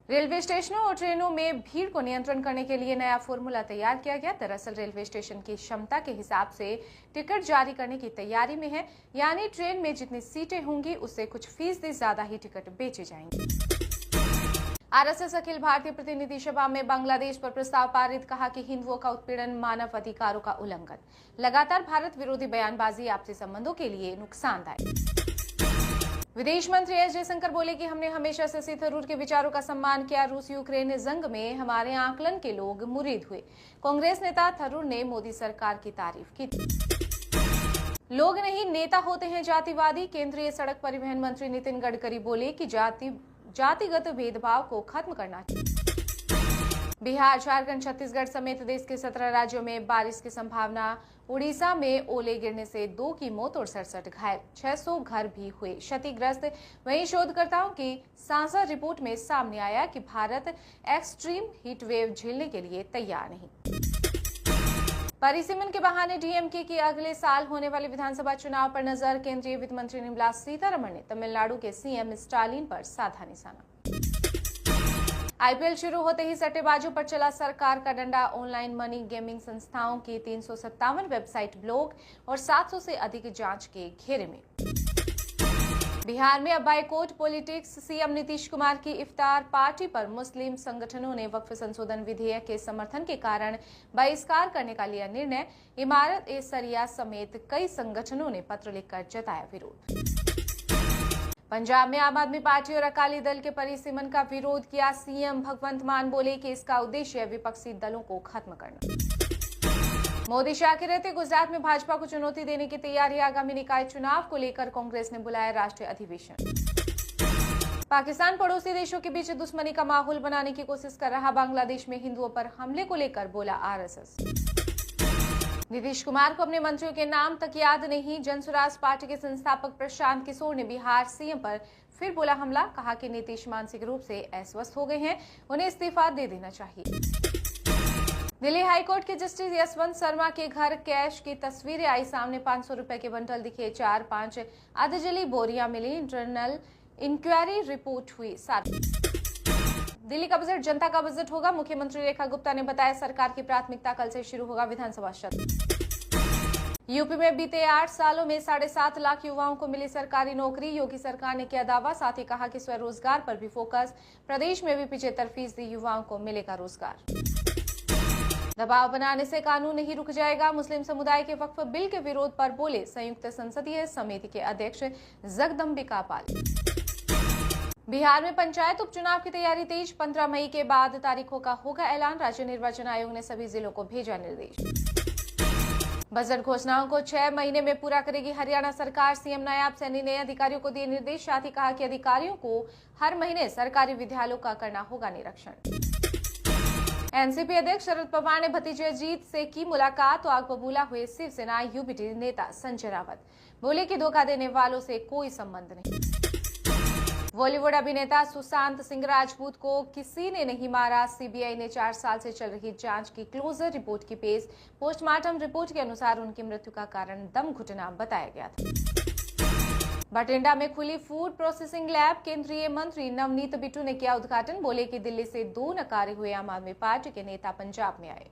Railway स्टेशनों और ट्रेनों में भीड़ को नियंत्रण करने के लिए नया फॉर्मूला तैयार किया गया। दरअसल रेलवे स्टेशन की क्षमता के हिसाब से टिकट जारी करने की तैयारी में है, यानी ट्रेन में जितनी सीटें होंगी उससे कुछ फीसदी ज्यादा ही टिकट बेचे जाएंगे। आरएसएस अखिल भारतीय प्रतिनिधि सभा में बांग्लादेश पर प्रस्ताव पारित, कहा कि हिंदुओं का उत्पीड़न मानव अधिकारों का उल्लंघन, लगातार भारत विरोधी बयानबाजी आपसी संबंधों के लिए नुकसानदायक। विदेश मंत्री एस जयशंकर बोले कि हमने हमेशा शशि थरूर के विचारों का सम्मान किया। रूस यूक्रेन जंग में हमारे आकलन के लोग मुरीद हुए। कांग्रेस नेता थरूर ने मोदी सरकार की तारीफ की। लोग नहीं नेता होते हैं जातिवादी, केंद्रीय सड़क परिवहन मंत्री नितिन गडकरी बोले कि जातिगत भेदभाव को खत्म करना चाहिए। बिहार, झारखंड, छत्तीसगढ़ समेत देश के 17 राज्यों में बारिश की संभावना। उड़ीसा में ओले गिरने से 2 की मौत और 67 घायल, 600 घर भी हुए क्षतिग्रस्त। वहीं शोधकर्ताओं की साझा रिपोर्ट में सामने आया कि भारत एक्सट्रीम हीट वेव झेलने के लिए तैयार नहीं। परिसीमन के बहाने डीएमके की अगले साल होने वाले विधानसभा चुनाव पर नजर। केंद्रीय वित्त मंत्री निर्मला सीतारमण ने तमिलनाडु के सीएम स्टालिन पर साधा निशाना। आईपीएल शुरू होते ही सट्टेबाजों पर चला सरकार का डंडा। ऑनलाइन मनी गेमिंग संस्थाओं की 357 वेबसाइट ब्लॉक और 700 से अधिक जांच के घेरे में। बिहार में अब boycott politics. CM Nitish Kumar की इफ्तार पार्टी पर मुस्लिम संगठनों ने वक्फ संशोधन विधेयक के समर्थन के कारण बहिष्कार करने का लिया निर्णय। इमारत ए सरिया समेत कई संगठनों ने पत्र लिखकर जताया विरोध। पंजाब में आम आदमी पार्टी और अकाली दल के परिसीमन का विरोध किया। सीएम भगवंत मान बोले कि इसका उद्देश्य विपक्षी दलों को खत्म करना। मोदी शाह के रहते गुजरात में भाजपा को चुनौती देने की तैयारी। आगामी निकाय चुनाव को लेकर कांग्रेस ने बुलाया राष्ट्रीय अधिवेशन। पाकिस्तान पड़ोसी देशों के बीच दुश्मनी का माहौल बनाने की कोशिश कर रहा। बांग्लादेश में हिंदुओं पर हमले को लेकर बोला आरएसएस। नीतीश कुमार को अपने मंत्रियों के नाम तक याद नहीं। जनसुराज पार्टी के संस्थापक प्रशांत किशोर ने बिहार सीएम पर फिर बोला हमला। कहा कि नीतीश मानसिक रूप से अस्वस्थ हो गए हैं, उन्हें इस्तीफा दे देना चाहिए। दिल्ली हाईकोर्ट के जस्टिस यशवंत शर्मा के घर कैश की तस्वीरें आई सामने। 500 रुपए के बंडल दिखे, 4-5 अधजली बोरियां मिली। इंटरनल इंक्वायरी रिपोर्ट हुई। दिल्ली का बजट जनता का बजट होगा। मुख्यमंत्री रेखा गुप्ता ने बताया सरकार की प्राथमिकता कल से शुरू होगा विधानसभा सत्र। यूपी में बीते 8 सालों में 7.5 लाख युवाओं को मिली सरकारी नौकरी। योगी सरकार ने किया दावा, साथ ही कहा कि स्वरोजगार पर भी फोकस। प्रदेश में भी 75% युवाओं को मिलेगा रोजगार। दबाव बनाने से कानून नहीं रुक जाएगा। मुस्लिम समुदाय के वक्फ बिल के विरोध पर बोले संयुक्त संसदीय समिति के अध्यक्ष जगदम्बिका पाल। बिहार में पंचायत उपचुनाव की तैयारी तेज। 15 मई के बाद तारीखों का होगा ऐलान। राज्य निर्वाचन आयोग ने सभी जिलों को भेजा निर्देश। बजट घोषणाओं को 6 महीने में पूरा करेगी हरियाणा सरकार। सीएम नायाब सैनी ने अधिकारियों को दिए निर्देश। साथ ही कहा कि अधिकारियों को हर महीने सरकारी विद्यालयों का करना होगा निरीक्षण। एनसीपी अध्यक्ष शरद पवार ने भतीजे अजीत से की मुलाकात, तो आग बबूला हुए शिवसेना यूबीटी नेता संजय रावत। बोले कि धोखा देने वालों से कोई संबंध नहीं। बॉलीवुड अभिनेता सुशांत सिंह राजपूत को किसी ने नहीं मारा। सीबीआई ने 4 साल से चल रही जांच की क्लोजर रिपोर्ट की पेश। पोस्टमार्टम रिपोर्ट के अनुसार उनकी मृत्यु का कारण दम घुटना बताया गया था। बठिंडा में खुली फूड प्रोसेसिंग लैब। केंद्रीय मंत्री नवनीत बिट्टू ने किया उद्घाटन। बोले कि दिल्ली से 2 नकारे हुए आम आदमी पार्टी के नेता पंजाब में आए।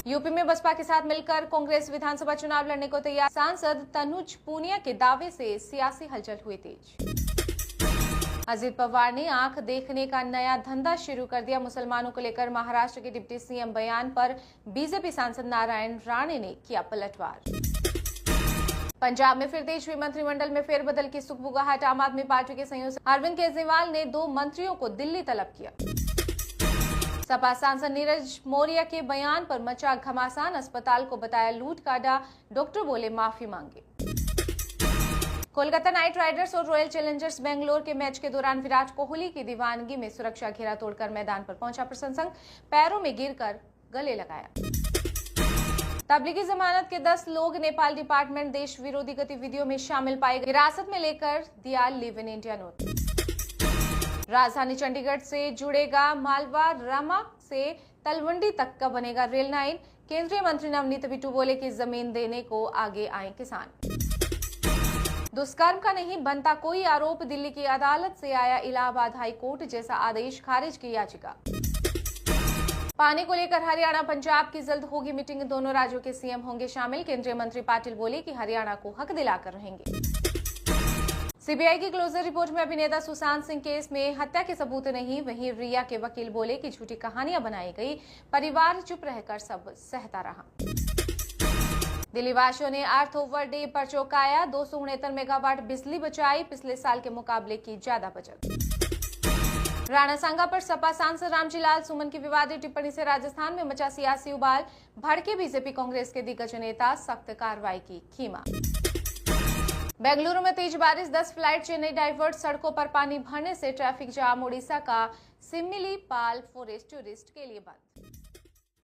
यूपी में बसपा के साथ मिलकर कांग्रेस विधानसभा चुनाव लड़ने को तैयार। सांसद तनुज पूनिया के दावे से सियासी हलचल हुई तेज। अजित पवार ने आंख देखने का नया धंधा शुरू कर दिया। मुसलमानों को लेकर महाराष्ट्र के डिप्टी सीएम बयान पर बीजेपी सांसद नारायण राणे ने किया पलटवार। पंजाब में फिर तेज हुई मंत्रिमंडल में फेरबदल की सुगबुगाहट। आम आदमी पार्टी के संयोजक अरविंद केजरीवाल ने 2 मंत्रियों को दिल्ली तलब किया। सपा सांसद नीरज मौर्य के बयान पर मचा घमासान। अस्पताल को बताया लूट काटा, डॉक्टर बोले माफी मांगे। कोलकाता नाइट राइडर्स और रॉयल चैलेंजर्स बेंगलोर के मैच के दौरान विराट कोहली की दीवानगी में सुरक्षा घेरा तोड़कर मैदान पर पहुंचा प्रशंसक, पैरों में गिरकर गले लगाया। तबलीगी जमानत के 10 लोग नेपाल डिपार्टमेंट देश विरोधी गतिविधियों में शामिल पाए गए। हिरासत में लेकर दिया लिव इन इंडिया नोट। राजधानी चंडीगढ़ से जुड़ेगा मालवा, रामा से तलवंडी तक का बनेगा रेल लाइन। केंद्रीय मंत्री नवनीत बिट्टू बोले कि जमीन देने को आगे आए किसान। दुष्कर्म का नहीं बनता कोई आरोप, दिल्ली की अदालत से आया इलाहाबाद हाई कोर्ट जैसा आदेश, खारिज की याचिका। पानी को लेकर हरियाणा पंजाब की जल्द होगी मीटिंग, दोनों राज्यों के सीएम होंगे शामिल। केंद्रीय मंत्री पाटिल बोले कि हरियाणा को हक दिलाकर रहेंगे। सीबीआई की क्लोजर रिपोर्ट में अभिनेता सुशांत सिंह केस में हत्या के सबूत नहीं, वहीं रिया के वकील बोले कि झूठी कहानियां बनाई गई, परिवार चुप रहकर सब सहता रहा। दिल्ली वासियों ने अर्थ ओवर डे पर चौंकाया, 269 मेगावाट बिजली बचाई, पिछले साल के मुकाबले की ज्यादा बचत। राणा सांगा पर सपा सांसद रामजीलाल सुमन की विवादित टिप्पणी से राजस्थान में मचा सियासी उबाल, भड़के बीजेपी कांग्रेस के दिग्गज नेता, सख्त कार्रवाई की खीमा। बेंगलुरु में तेज बारिश, 10 फ्लाइट चेन्नई डाइवर्ट, सड़कों पर पानी भरने से ट्रैफिक जाम, ओडिशा का सिमिलीपाल फॉरेस्ट टूरिस्ट के लिए बंद।